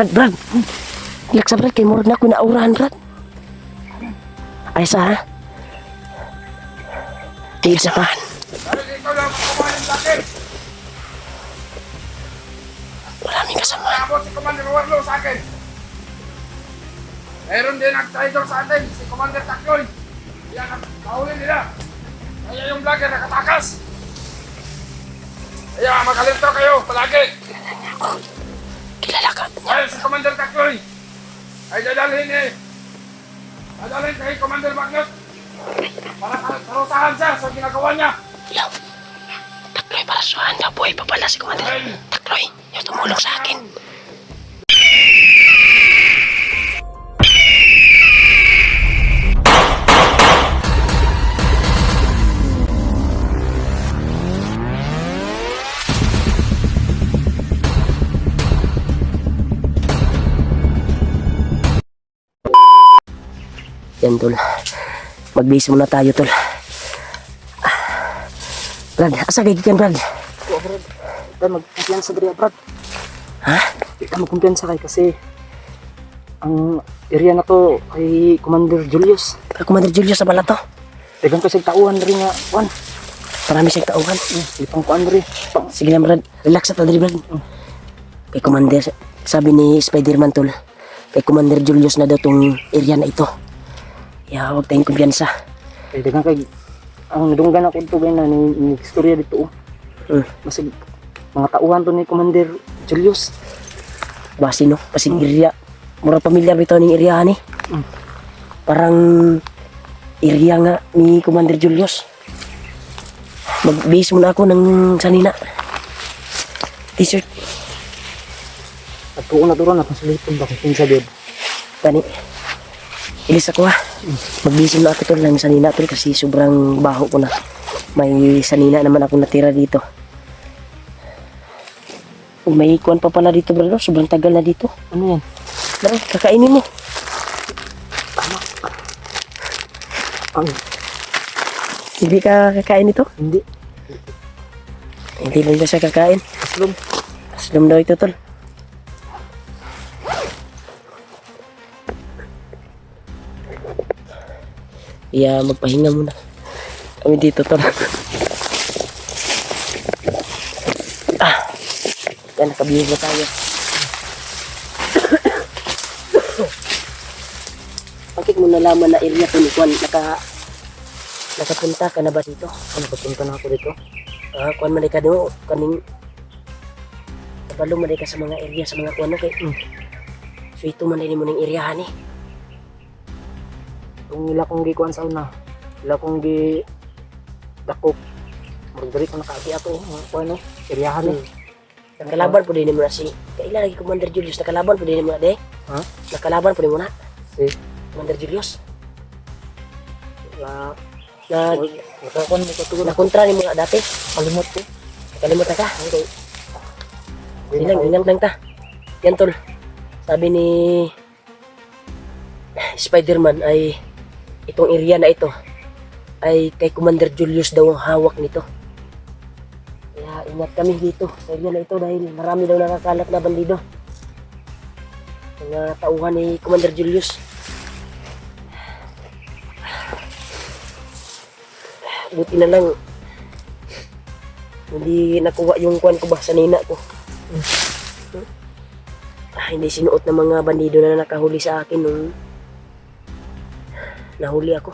Brad. Relax sa Brad, kay murag na ako naurahan, Brad. Ay sa ha? Tigil sa pa. Ikaw lang kumain sa akin. Maraming kasama. Nakabot si Commander Warlo sa akin. Meron din nag-traitor sa atin, si Commander Takloy. Yan ang kahuli nila. Kaya yung vlogger nakatakas. Kaya magalinto kayo palagi. Kilala ka. Dahil si Commander Takloy ay dadalhin dadalhin kay Commander Magnus para karusahan siya sa ginagawa niya. Ilaw. Takloy, para suhan na buhay pa pala si Commander. Takloy, yung tumulong sa akin. Yan, tol. Mag-base muna tayo, tol. Brad, asa kay gikan, Brad? Oo, Brad. Ito magkumpiyansa diri, Brad. Ha? Ito magkumpiyansa kay kasi ang area na to kay Commander Julius. Commander Julius sa bala to. Dagang kasi tauhan rin nga, Juan. Marami siyang tauhan. Ipang kuan rin. Sige lang, Brad. Relax na tadiri, Brad. Kay Commander, sabi ni Spider-Man, tol. Kay Commander Julius na daw tong area na ito. Ya, huwag tayong kumpiyansa. Kay dagang kay ang nadunggan ako dito gay na ni istorya dito. Masig mga tauhan to ni Commander Julius. Basi, no? Pasig area. Mura pamilyar bitaw ning area ni. Parang area nga ni Commander Julius. Mag-base muna ako ng sanina. T-shirt. At tuon na turon na pasulipon ba kung kinsa gyud. Tani. Ilis ako ha. Mag-base muna ako tol ng sanina tol kasi sobrang baho ko na. May sanina naman ako natira dito. May kuwan pa pala dito bro. Sobrang tagal na dito. Ano yan? Bro, kakainin mo. Ang Hindi ka kakain ito? hindi. Hindi lang siya kakain. Aslom. Aslom daw ito tol. Iya, magpahinga muna. Kami dito tol. Yan, nakabihig na tayo. Bakit mo nalaman na area to ni Juan? Nakapunta ka na ba dito? Ano papunta na ako dito? Kuan man ka do kaning kabalo man ka sa mga area sa mga kuan kay so ito man mo ning area ni. Kung ila kong gikuan sa una, ila kong gi dakop. Magdiri ko nakaagi ato kuan no, seryahan ni. Nakalaban po din mo na si kaila lagi Commander Julius, nakalaban po din mo na de. Ha? Nakalaban po din mo na Si Commander Julius. la Na nakakuan mo katulad na nakontra ni mo na dati. kalimot ko. Kalimutan ka. Inang lang ta. Yan tol. Sabi ni Spider-Man ay itong area na ito ay kay Commander Julius daw ang hawak nito. Kaya ingat kami dito sa area na ito dahil marami daw nakakalat na bandido. Mga tauhan ni Commander Julius. Buti na lang hindi nakuha yung kuwan ko ba sa nina ko. Hindi sinuot ng mga bandido na nakahuli sa akin nung nahuli ako.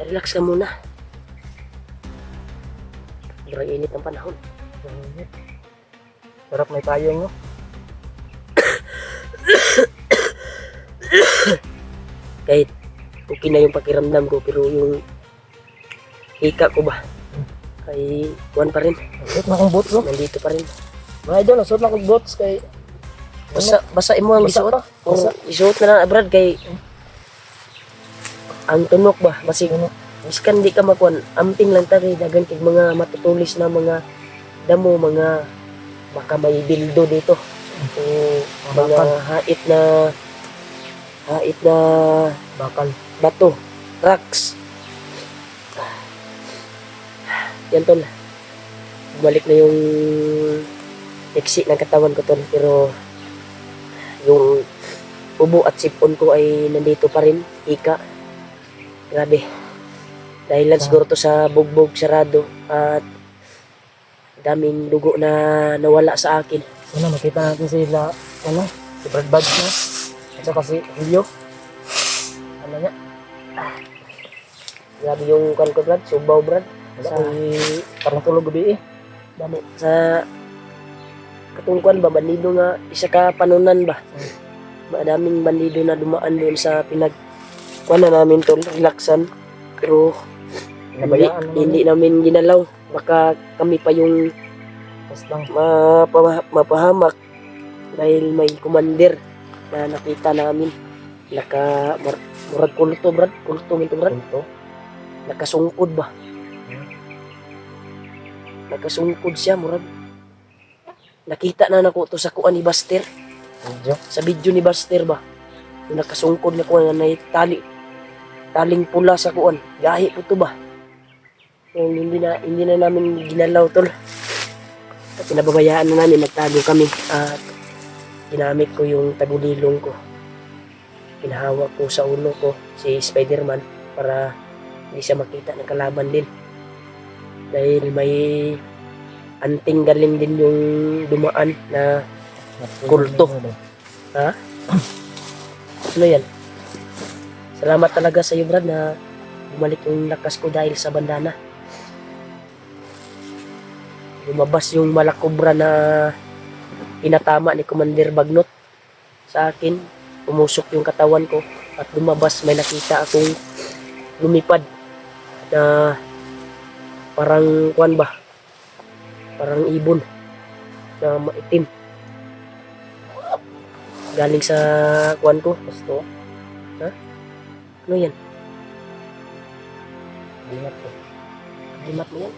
Relax ka muna. Sobrang init ang panahon. Sarap may payong no. Kahit okay na yung pakiramdam ko pero yung hika ko ba ay kuwan pa rin. Suot na kong boots no. Nandito pa rin. Mga idol, suot na kong boots kay Basa imo ang Basa isuot. pa. Kung Basa. isuot na lang abroad kay ang tunok ba basig miskan di ka makuan amping lang ta kay dagan kay mga matutulis na mga damo mga baka may bildo dito. O mga hait na bakal. bato, rocks. Yan tol. Bumalik na yung iksi ng katawan ko tol pero kubo at sipon ko ay nandito pa rin. Ika. Grabe. Dahilan siguro to sa bugbog sarado at daming dugo na nawala sa akin. Sana makita natin sila, si Brad Buds na. At saka si Julio. Ano niya? Grabe yung kan ko, Brad. Subaw, Brad. Sa parang tulog gabi eh. Dami. Sa katungkuan ba, bandido nga, isa ka panunan ba? Madaming bandido na dumaan doon sa kuwan na namin to, relaxan. Pero Pinabayaan naman. hindi namin ginalaw. Baka kami pa yung Tapos lang. mapahamak dahil may commander na nakita namin. Murag kulto, Brad. Kulto ito, Brad. Kulto. Nakasungkod ba? Nakasungkod siya, murag. Nakita na nako to sa kuan ni Buster. Medyo. Sa video ni Buster ba? Yung nakasungkod na kuan na taling pula sa kuan. Gahi po to ba? Yung hindi na namin ginalaw tol. At pinababayaan na namin, nagtago kami. At ginamit ko yung tagulilong ko. Pinahawak ko sa ulo ko si Spider-Man para hindi siya makita ng kalaban din. Dahil may anting galing din yung dumaan na kulto. Ha? Ano yan? Salamat talaga sa iyo, Brad, na bumalik yung lakas ko dahil sa bandana. Lumabas yung malakobra na pinatama ni Commander Bagnot sa akin. Pumusok yung katawan ko at lumabas, may nakita akong lumipad na parang kuwan ba? Parang ibon na maitim. Galing sa kuwan ko. Basto. Ha? Ano yan? Limat ko. Limat mo yan?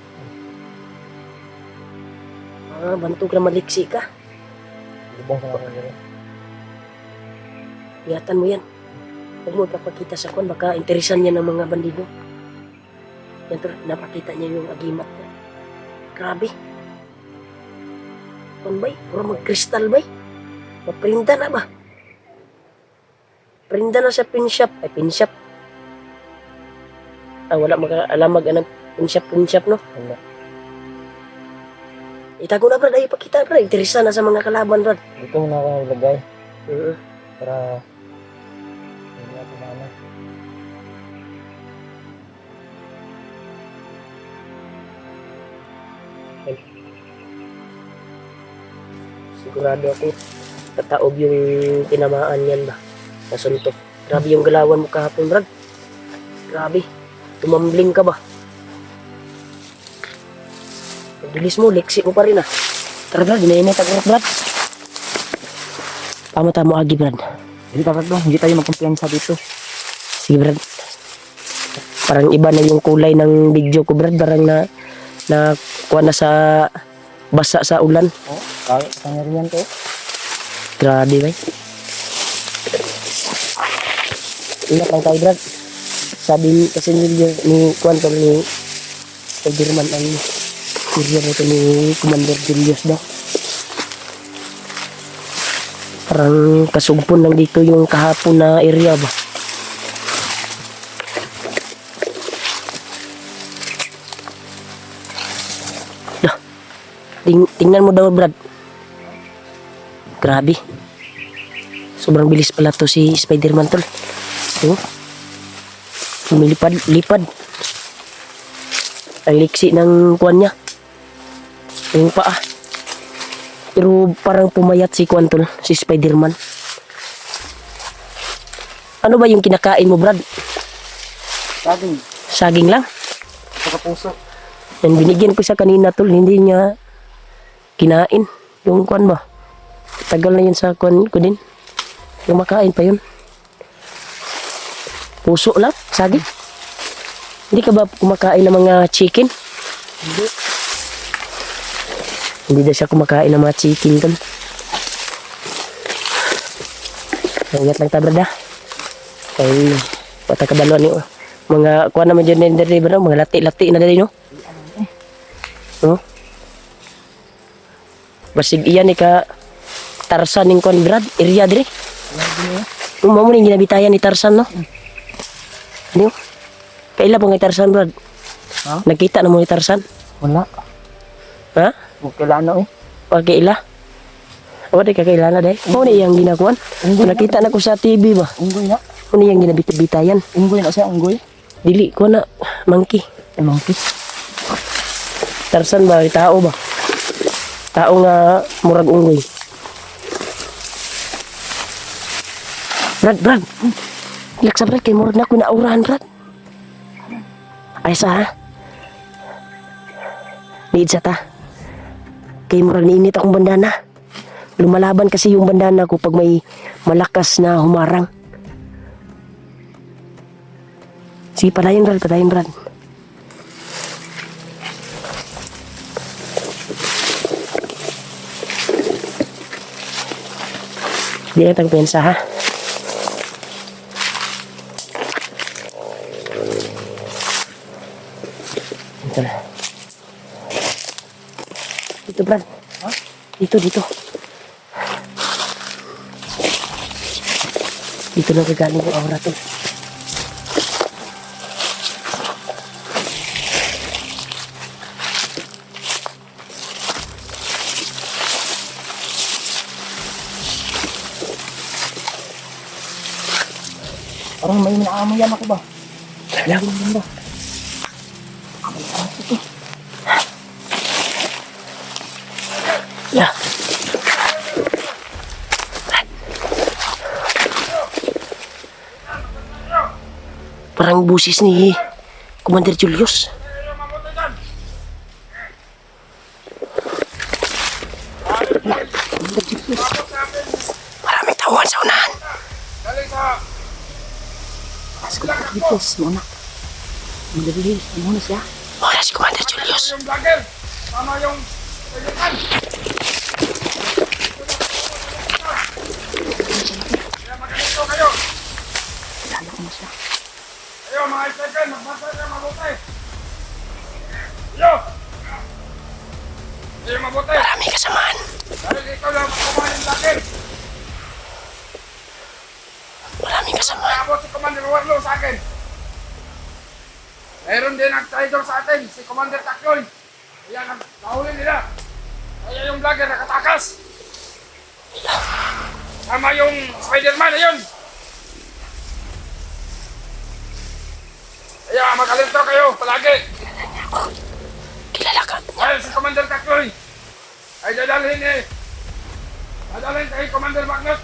Bantog na maliksi ka. Lubong sa mga nila. Ingatan mo yan. Huwag mo ipapakita sa kuwan. Baka interesan niya ng mga bandido. Yan to, napakita niya yung agimat niya. Grabe. Kuwan bay? Pura mag-kristal bay? Maprinda na ba? Prinda na sa pinshop. Ay, pinshop. Wala makaalamag ang pinshop, no? Wala. Itago na, Brad. Ay, ipakita, Brad. Interesan na sa mga kalaban, Brad. Dito muna ako nilagay Oo. para hindi natin maano. Sigurado ako tataob yung tinamaan yan ba nasuntok. Grabe yung galawan mo kahapon, Brad. Grabe, tumambling ka ba? Ang bilis mo, leksi mo pa rin ah. Tara, Brad, ginainit ako, Brad. Pamata mo agi, Brad. Hindi dapat bro, hindi tayo magkumpiyansa dito. Sige, Brad. Parang iba na yung kulay ng video ko, Brad. Parang na kuha na sa basa sa ulan. Oh, kaya rin yan to. Grabe ba? Ingat lang tayo, Brad. Sabi kasi ni Kwanto ni Spider-Man ang area nito ni Commander Julius daw. Parang kasugpon lang dito yung kahapon na area ba. Tingnan mo daw, Brad. Grabe. Sobrang bilis pala to si Spider-Man tol. Oh. Lumilipad-lipad. Ang liksi ng kuwan niya. Yung paa. Pero parang pumayat si kuwan tol, si Spider-Man. Ano ba yung kinakain mo, Brad? Saging, Saging lang? saka puso. Yan, binigyan ko siya kanina tol, hindi niya kinain. Yung kuwan ba? Tagal na yun sa kuwan ko din. Yung makain pa yun. Puso lang, saging. Hindi ka ba kumakain ng mga chicken? Hindi. Hindi daw siya kumakain ng mga chicken tol. Ingat lang ta, Brad ha. Ay, patakabalo ni mga kuwan naman dyan na dali ba no? Mga lati-lati na dali no? No? Basig iyan ni ka Tarsan ning kuwan, Brad, area dire. Yan din Kung mo ning ginabitayan ni Tarzan, no? Ano? Kaila ba nga Tarzan, Brad? Ha? Nakita na mo ni Tarzan? Wala. Ha? Kailan eh. Pagkaila? O, di ka kailala, day. Ano iyang ginakuan? Nakita na ko sa TV ba? Unggoy na. Ano iyang ginabitayan? Unggoy na siya, unggoy. Dili ko na, monkey. Monkey. Tarzan ba? Tao ba? Tao nga murag unggoy. Brad. Ilak sa Brad, kay murag na ako naurahan, Brad. Ay sa ha? Need sa ta. Kay murag niinit akong bandana. Lumalaban kasi yung bandana ko pag may malakas na humarang. Sige, patayin, Brad. Di na tagpensa, ha? Ito na. Dito, Brad. Ha? Dito. Dito na kagaling yung aura to. Parang may minaamoyan ako ba? Alam mo ba? Ya. Parang busis ni Commander Julius. Maraming tauhan sa unahan. Galing sa Julius, muna. Madali, muna siya. Wala si Commander Julius. yung vlogger. Tama yung kailangan. Kaya maganito kayo. Kilala ko na siya. Ayo mga isekan, magbasa kayo mabuti. Ayo! Ayo mabuti. Maraming kasamaan. Dahil ikaw lang makumain yung vlogger. Maraming kasamaan. Naabot si Commander Warlo sa akin. Mayroon din nag-traitor sa atin, si Commander Takloy. Kaya nahuli nila. Kaya yung vlogger nakatakas. Sama yung Spider-Man na yun. Kaya magalinto kayo palagi. Kilala ka. Dahil si Commander Takloy ay dadalhin kay Commander Magnus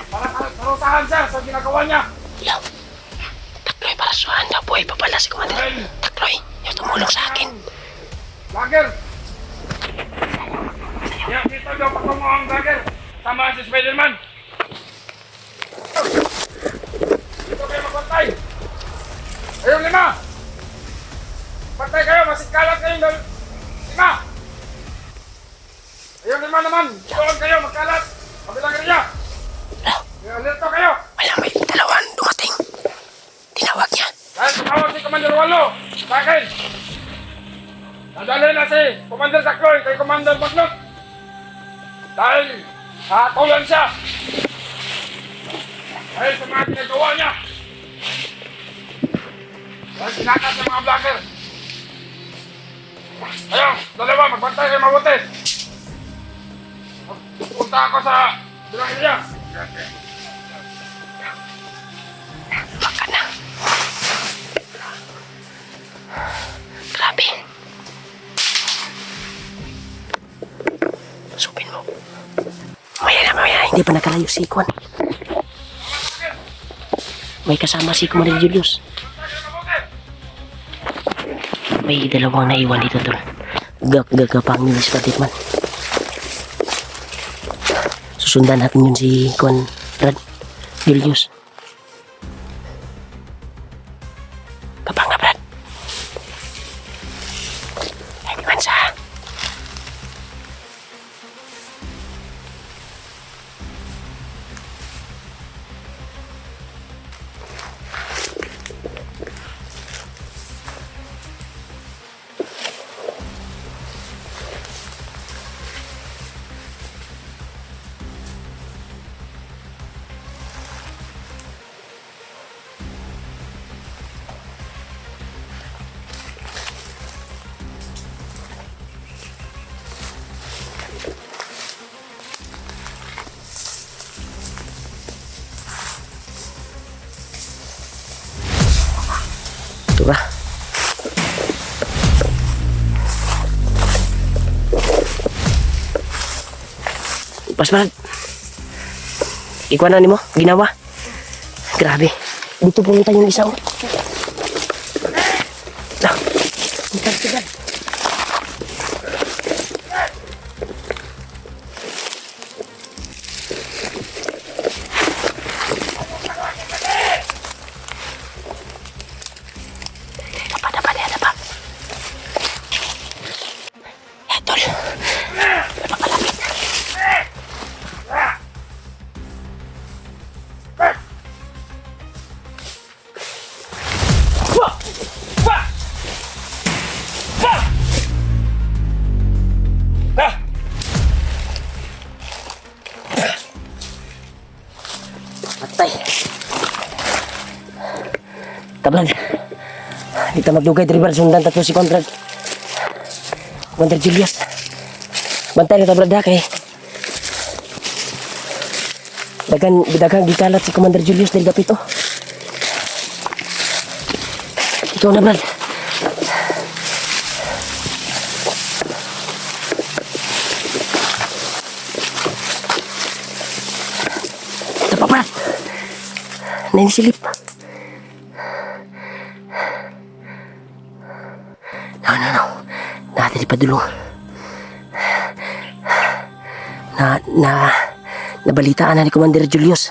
para karusahan siya sa ginagawa niya. Lang. Takloy, para suhan na buhay pa pala si Commander. Takloy, yung tumulong sa akin. Vlogger! Yan, dito daw patungo ang vlogger. Tama si Spider-Man. Dito kayo magbantay. Ayun, 5. Bantay kayo, masikalat kayong 5. Ayun, 5 naman. Doon kayo, magkalat. Kabilang area. Alerto kayo. Wala, may dalawan dumating. Tinawag niya. Dahil tumawag si Commander Wallo sa akin. Nadali na si Commander Takloy kay Commander Magnus. Dahil hatulan siya. Dahil sa mga ginagawa niya. Dahil sinakas ng mga vlogger. Ayun, 2, magbantay kayo mabuti. Punta ako sa bilang area. Wag ka na. Grabe. Supin mo. Mamaya. Hindi pa nakalayo si Kwan. May kasama si Commander Julius. May dalawang naiwan dito doon. Gagapang nila si Patikman. Susundan natin yun si Kwan Julius. Kapang nga, Brad. Ay, Mansa. Tura. Pas Brad. Ikuha na mo, ginawa. Grabe. Dito pumunta yung isa, oh. Ah, sigal. Dapat. Tol. Napakalapit. Patay. Tablan. Kita magdugay driver sundan tatlo si Conrad. Conrad Julius. Bantay na tabrad kay. Dagan gikalat si Commander Julius dari dapit oh. Ikaw na Brad. Ito pa Brad. Naisilip. No. Dati di padulong. Nabalitaan na ni Commander Julius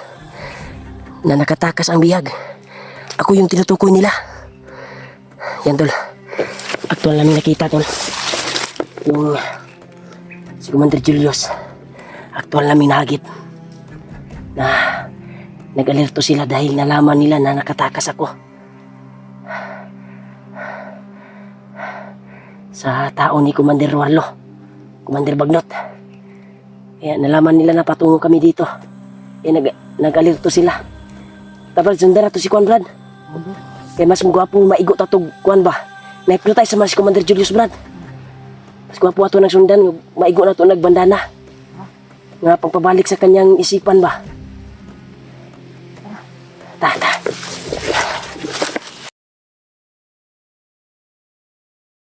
na nakatakas ang bihag. Ako yung tinutukoy nila. Yan tol. Aktual namin nakita tol. Yung si Commander Julius. Aktual namin nahagip. Na nag-alerto sila dahil nalaman nila na nakatakas ako. Sa tao ni Commander Warlo. Commander Bagnot. Kaya nalaman nila na patungo kami dito. Kaya nag-alerto sila. Tapos sundan na to si Juan Brad. Kaya mas magwapo maigo tatog Juan ba. Na-hypnotize sa si Commander Julius Brad. Mas gwapo ato ng sundan. Maigo na to nagbandana. Nga pagpabalik sa kanyang isipan ba.